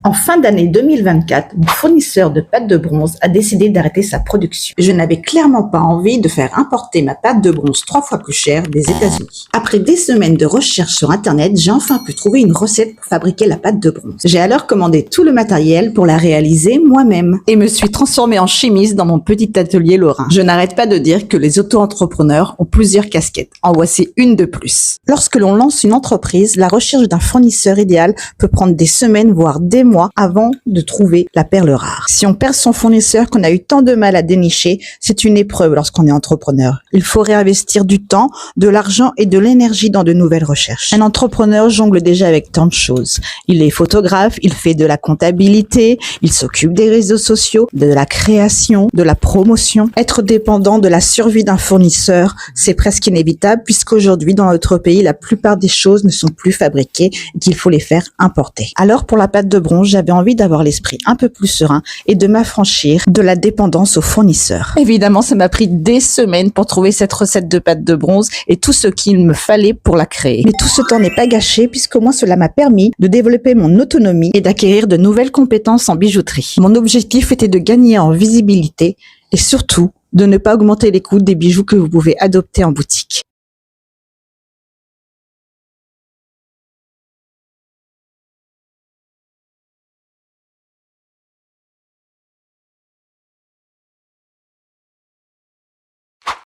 En fin d'année 2024, mon fournisseur de pâte de bronze a décidé d'arrêter sa production. Je n'avais clairement pas envie de faire importer ma pâte de bronze 3 fois plus chère des États-Unis. Après des semaines de recherche sur Internet, j'ai enfin pu trouver une recette pour fabriquer la pâte de bronze. J'ai alors commandé tout le matériel pour la réaliser moi-même et me suis transformée en chimiste dans mon petit atelier lorrain. Je n'arrête pas de dire que les auto-entrepreneurs ont plusieurs casquettes. En voici une de plus. Lorsque l'on lance une entreprise, la recherche d'un fournisseur idéal peut prendre des semaines, voire des mois avant de trouver la perle rare. Si on perd son fournisseur qu'on a eu tant de mal à dénicher, c'est une épreuve lorsqu'on est entrepreneur. Il faut réinvestir du temps, de l'argent et de l'énergie dans de nouvelles recherches. Un entrepreneur jongle déjà avec tant de choses. Il est photographe, il fait de la comptabilité, il s'occupe des réseaux sociaux, de la création, de la promotion. Être dépendant de la survie d'un fournisseur, c'est presque inévitable puisqu'aujourd'hui dans notre pays, la plupart des choses ne sont plus fabriquées et qu'il faut les faire importer. Alors pour la pâte de bronze, j'avais envie d'avoir l'esprit un peu plus serein et de m'affranchir de la dépendance aux fournisseurs. Évidemment, ça m'a pris des semaines pour trouver cette recette de pâte de bronze et tout ce qu'il me fallait pour la créer. Mais tout ce temps n'est pas gâché puisqu'au moins cela m'a permis de développer mon autonomie et d'acquérir de nouvelles compétences en bijouterie. Mon objectif était de gagner en visibilité et surtout de ne pas augmenter les coûts des bijoux que vous pouvez adopter en boutique.